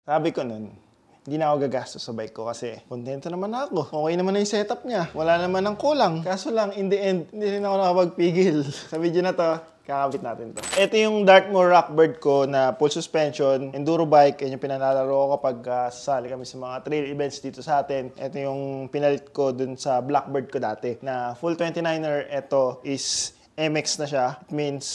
Sabi ko nun, hindi na ako gagastos sa bike ko kasi kontento naman ako. Okay naman na yung setup niya. Wala naman ng kulang. Kaso lang, in the end, hindi rin ako nakapagpigil. Sa video na to, kakabit natin to. Ito yung Dartmoor Rockbird ko na full suspension, enduro bike. Yan yung pinalalaro ko kapag sasali kami sa mga trail events dito sa atin. Ito yung pinalit ko dun sa Blackbird ko dati na full 29er. Ito is MX na siya. It means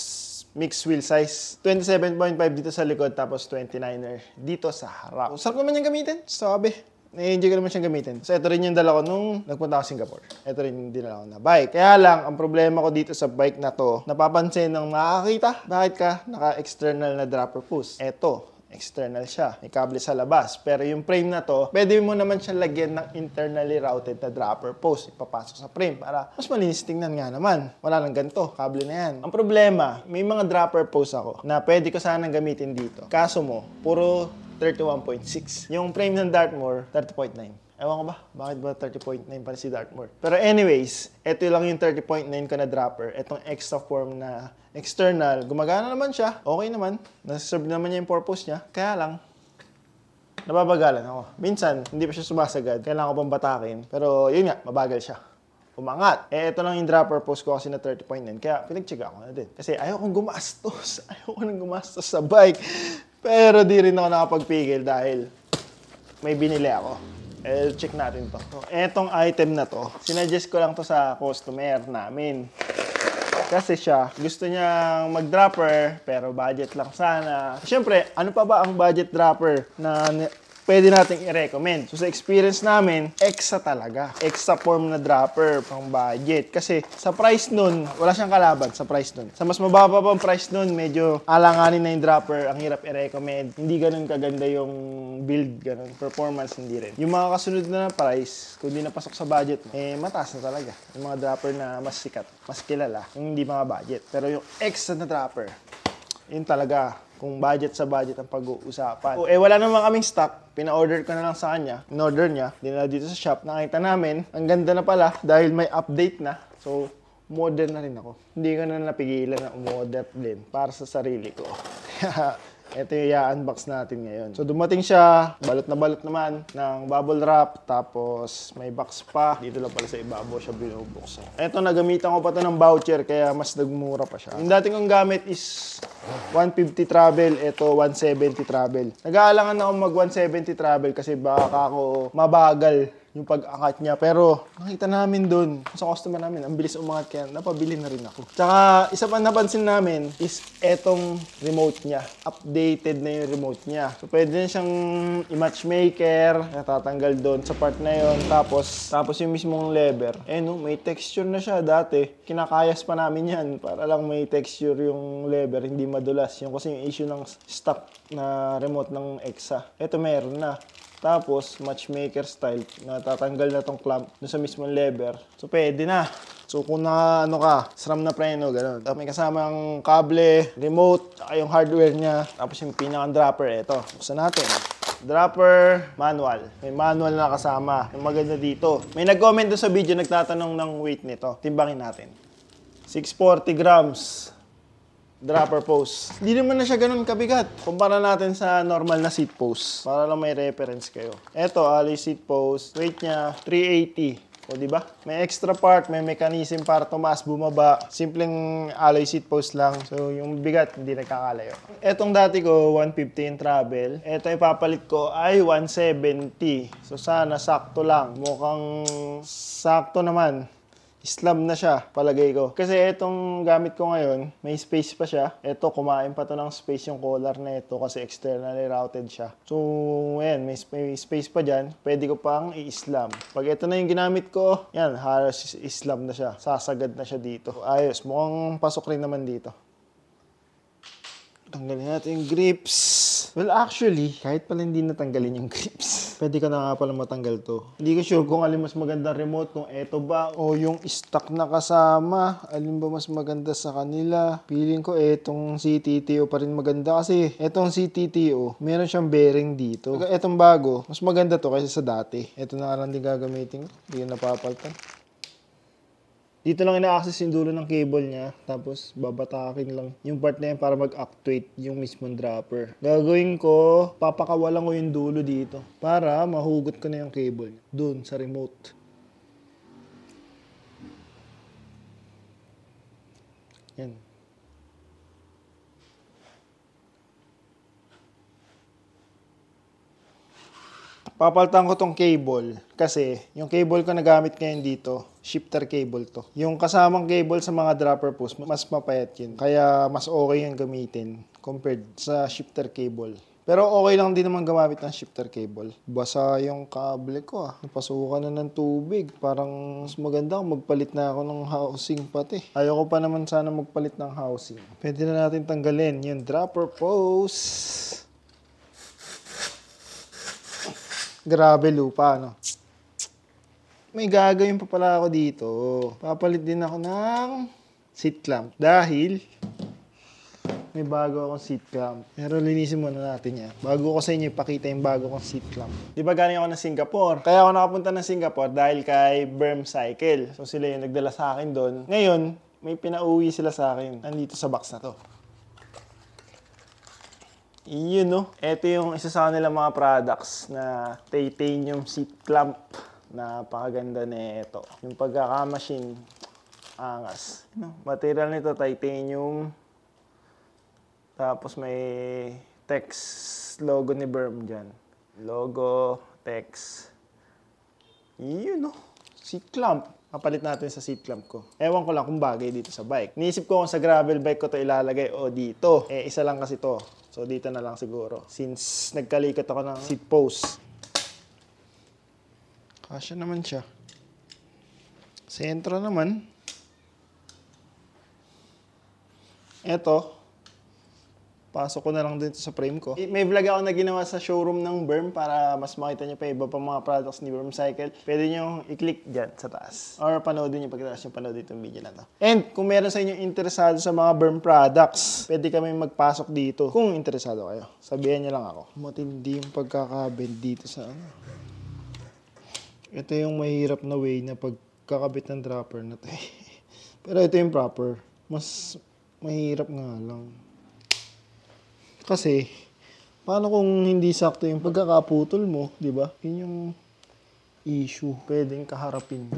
mixed wheel size. 27.5 dito sa likod, tapos 29er dito sa harap. Sarap naman yung gamitin. Sabi. Na-enjoy ko naman siyang gamitin. So, ito rin yung dala ko nung nagpunta ako Singapore. Ito rin yung dinala ko na bike. Kaya lang, ang problema ko dito sa bike na to, napapansin ng makakakita, bakit ka naka-external na dropper post? Ito. External siya. May kable sa labas. Pero yung frame na to, pwede mo naman siya lagyan ng internally routed na dropper post. Ipapasok sa frame para mas malinis tingnan nga naman. Wala nang ganito. Kable na yan. Ang problema, may mga dropper post ako na pwede ko sanang gamitin dito. Kaso mo, puro 31.6. Yung frame ng Dartmoor, 30.9. Ewan ko ba? Bakit ba 30.9 pa si Dartmoor? Pero anyways, ito lang yung 30.9 ko na dropper. Itong extra form na external, gumagana naman siya. Okay naman. Nasa-serve naman niya yung purpose niya. Kaya lang, nababagalan ako. Minsan, hindi pa siya sumasagad. Kailangan ko pang batakin. Pero yun nga, mabagal siya. Umangat. Ito lang yung dropper post ko kasi na 30.9. Kaya pinag-check ako na din. Kasi ayaw kong gumastos. Ayaw ko nang gumastos sa bike. Pero di rin ako nakapagpigil dahil may binili ako. Check natin to. So, etong item na to, sinuggest ko lang to sa customer namin. Kasi siya, gusto niyang mag-dropper, pero budget lang sana. Siyempre, ano pa ba ang budget dropper na pwede nating i-recommend? So, sa experience namin, EXA talaga. EXA form na dropper pang budget. Kasi sa price nun, wala siyang kalaban sa price nun. Sa mas mababa pang price nun, medyo alanganin na yung dropper. Ang hirap i-recommend. Hindi ganun kaganda yung build, ganun. Performance, hindi rin. Yung mga kasunod na price, kung hindi napasok sa budget mo, mataas na talaga. Yung mga dropper na mas sikat, mas kilala, yung hindi mga budget. Pero yung EXA na dropper, yun talaga. Kung budget sa budget ang pag-uusapan. So, wala naman kaming stock. Pina-order ko na lang sa kanya. In-order niya. Dinala dito sa shop. Nakita namin. Ang ganda na pala dahil may update na. So, modern na rin ako. Hindi ko na napigilan na umorder din para sa sarili ko. Ito yung i-unbox natin ngayon. So, dumating siya. Balot na balot naman ng bubble wrap. Tapos, may box pa. Dito lang pala sa ibabaw siya binubuksan. Ito, nagamitan ko pa ito ng voucher. Kaya mas nagmura pa siya. Yung dati kong gamit is 150 travel. Ito, 170 travel. Nag-aalangan ako mag 170 travel kasi baka ako mabagal yung pag-angat niya. Pero, nakita namin dun, sa customer namin, ang bilis umangat kaya napabili na rin ako. Tsaka, isa pa napansin namin is etong remote niya. Updated na yung remote niya. So, pwede na siyang i-matchmaker, natatanggal doon sa part na yon. Tapos yung mismong lever. No, may texture na siya dati. Kinakayas pa namin yan para lang may texture yung lever, hindi madulas. Yung kasi yung issue ng stock na remote ng EXA. Ito meron na. Tapos, matchmaker style, natatanggal na tong clamp dun sa mismong lever. So, pwede na. So, kung na, SRAM na preno, gano'n. Tapos, may kasamang kable, remote, saka yung hardware niya. Tapos, yung pinakang dropper, ito. Buksan natin. Dropper, manual. May manual na kasama. Yung maganda dito. May nag-comment doon sa video, nagtatanong ng weight nito. Timbangin natin. 640 grams. Dropper post. Hindi naman na siya ganun kabigat. Kumpara natin sa normal na seat post. Para lang may reference kayo. Ito, alloy seat post. Weight niya, 380. O, di ba? May extra part, may mechanism para tumaas, bumaba. Simpleng alloy seat post lang. So, yung bigat, hindi nagkakalayo. Etong dati ko, 150 in travel. Eto, ipapalit ko ay 170. So, sana sakto lang. Mukhang sakto naman. Slam na siya, palagay ko. Kasi itong gamit ko ngayon, may space pa siya. Ito, kumain pa to ng space yung collar na ito kasi externally routed siya. So, ayan, may space pa dyan. Pwede ko pang i-slam. Pag ito na yung ginamit ko, yan, halos i-slam na siya. Sasagad na siya dito. So, ayos, mukhang pasok rin naman dito. Tanggalin natin yung grips. Well, actually, kahit pala hindi natanggalin yung grips, pwede ka na nga pala matanggal to. Hindi ko sure kung alin mas maganda remote, kung eto ba o yung stock na kasama. Alin ba mas maganda sa kanila? Feeling ko etong CTTO pa rin maganda kasi etong CTTO, meron siyang bearing dito. Etong bago, mas maganda to kaysa sa dati. Eto na lang din gagamitin ko. Hindi ko napapaltan. Dito lang ina-access yung dulo ng cable niya. Tapos babatakin lang yung part na yan para mag-actuate yung mismong dropper. Gagawin ko, papakawalan ko yung dulo dito para mahugot ko na yung cable dun sa remote. Yan. Papalitan ko tong cable kasi yung cable ko na gamit ngayon dito, shifter cable to. Yung kasamang cable sa mga dropper post, mas mapayat yun. Kaya mas okay yung gamitin compared sa shifter cable. Pero okay lang din naman gumamit ng shifter cable. Basa yung kable ko Napasukan na ng tubig. Parang mas maganda kung magpalit na ako ng housing pati. Ayoko pa naman sana magpalit ng housing. Pwede na natin tanggalin yung dropper post. Grabe lupa, no? May gagawin pa pala ako dito. Papalit din ako ng seat clamp. Dahil may bago akong seat clamp. Pero linisin muna natin yan. Bago ko sa inyo ipakita yung bago kong seat clamp. Di ba galing ako ng Singapore? Kaya ako nakapunta ng Singapore dahil kay Berm Cycle. So sila yung nagdala sa akin doon. Ngayon, may pinauwi sila sa akin. Nandito sa box na to. Yun, no? Ito yung isa sa kanilang mga products na titanium seat clamp. Napakaganda na ito. Yung pagkaka-machine, angas. Material nito, titanium. Tapos may text logo ni Berm dyan. Logo, text. Yun, no? Seat clamp. Kapalit natin sa seat clamp ko. Ewan ko lang kung bagay dito sa bike. Niisip ko kung sa gravel bike ko to ilalagay o dito. Isa lang kasi to. So, dito na lang siguro. Since nagkalikot ako ng seat post. Kasya naman siya. Sentro naman. Eto. Pasok ko na lang dito sa frame ko. May vlog ako na ginawa sa showroom ng Berm para mas makita nyo pa iba pa mga products ni Berm Cycle. Pwede nyo i-click dyan sa taas. Or panoodin nyo pagkatapos nyo panoodin itong video na to. And kung meron sa inyo interesado sa mga Berm products, pwede kami magpasok dito kung interesado kayo. Sabihan nyo lang ako. Matindi yung pagkakabend dito sa ano. Ito yung mahirap na way na pagkakabit ng dropper na to. Pero ito yung proper. Mas mahirap nga lang. Kasi, paano kung hindi sakto yung pagkakaputol mo, di ba? Yun yung issue. Pwedeng kaharapin.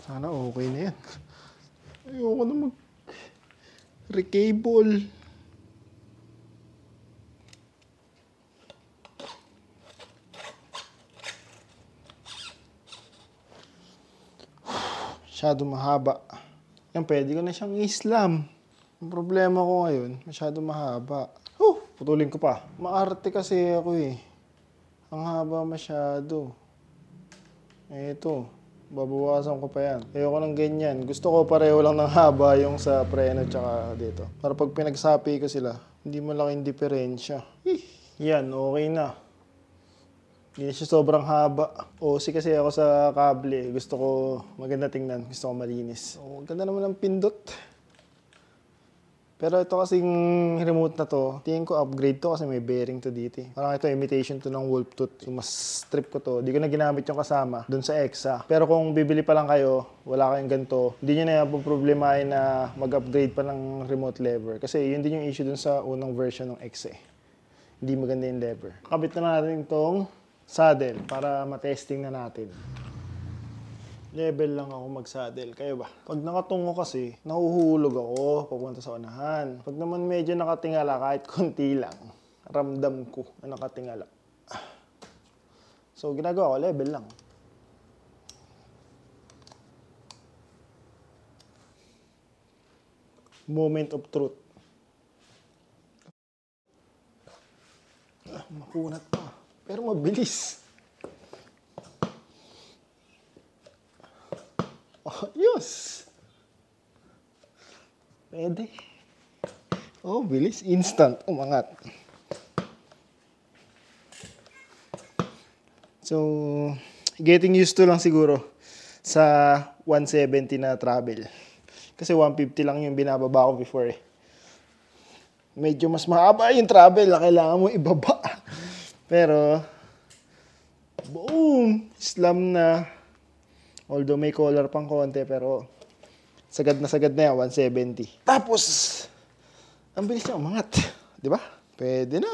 Sana okay na yan. Ayoko na mag-recable. Masyado mahaba. Yan, pwede ko na siyang islam. Ang problema ko ngayon, masyado mahaba. Putulin ko pa. Maarte kasi ako eh. Ang haba masyado. Eto, babawasan ko pa yan. Ayoko ng ganyan. Gusto ko pareho lang ng haba yung sa preno tsaka dito. Para pag pinagsapi ko sila, hindi malaking diferensya. Yan, okay na. Hindi na siya sobrang haba. OC kasi ako sa kable. Gusto ko maganda tingnan. Gusto ko malinis. Ganda naman ng pindot. Pero ito kasing remote na to, tingin ko upgrade to kasi may bearing to dito. Parang ito imitation to ng wolf tooth. Yung mas strip ko to. Di ko na ginamit yung kasama dun sa EXA. Pero kung bibili pa lang kayo, wala kayong ganito, hindi nyo na problemahin na mag-upgrade pa ng remote lever. Kasi yun din yung issue dun sa unang version ng EXA. Hindi maganda yung lever. Kabit na natin itong saddle para matesting na natin. Level lang ako mag-saddle. Kayo ba? Pag nakatungo kasi, nahuhulog ako papunta sa unahan. Pag naman medyo nakatingala, kahit konti lang, ramdam ko na nakatingala. So, ginagawa ko, level lang. Moment of truth. Makunat pa. Pero mabilis. Oh, yes. Pwede. Oh, bilis. Instant. Umangat. So, getting used to lang siguro sa 170 na travel. Kasi 150 lang yung binababa ko before eh. medyo mas mahaba yung travel na kailangan mo ibaba. Pero, boom! Slam na. Although may color pang konti, pero sagad na yan, 170. Tapos, ang bilis niya umangat. Di ba? Pwede na.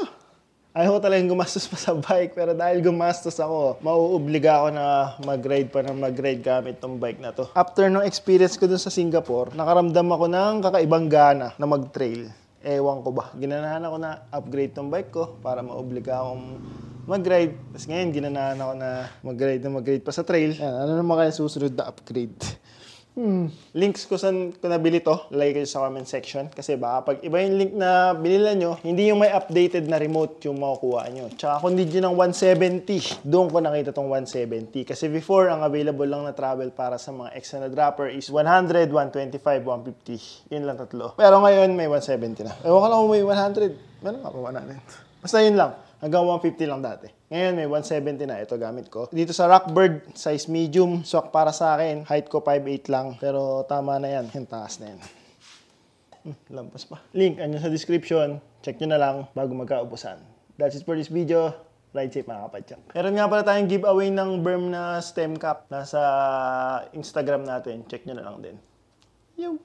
Ayaw ko talagang gumastos pa sa bike, pero dahil gumastos ako, mauobliga ako na mag-ride pa ng mag-ride gamit tong bike na to. After ng experience ko dun sa Singapore, nakaramdam ako ng kakaibang gana na mag-trail. Ewan ko ba, ginanahan ako na upgrade tong bike ko para maobliga akong mag-ride. Tapos ngayon, ginanahan ako na mag-ride pa sa trail. Yan, ano naman kaya susunod na upgrade? Links ko saan ko nabili to, like kayo sa comment section. Kasi baka pag iba yung link na binila nyo, hindi yung may updated na remote yung makukuha nyo. Tsaka kung hindi nyo ng 170, doon ko nakita tong 170. Kasi before, ang available lang na travel para sa mga extra na dropper is 100, 125, 150. Yun lang tatlo. Pero ngayon, may 170 na. Ewan ko lang kung may 100. Meron nga pa 100. Basta yun lang. Hanggang 150 lang dati. Ngayon may 170 na. Ito gamit ko. Dito sa Rockbird, size medium. So para sa akin, height ko 5'8 lang. Pero tama na yan. Yung taas na yan. Lampas pa. Link andyan sa description. Check nyo na lang bago magkaubusan. That's it for this video. Ride safe mga kapadyak. Meron nga pala tayong giveaway ng berm na stem cap. Nasa Instagram natin. Check nyo na lang din. Yo!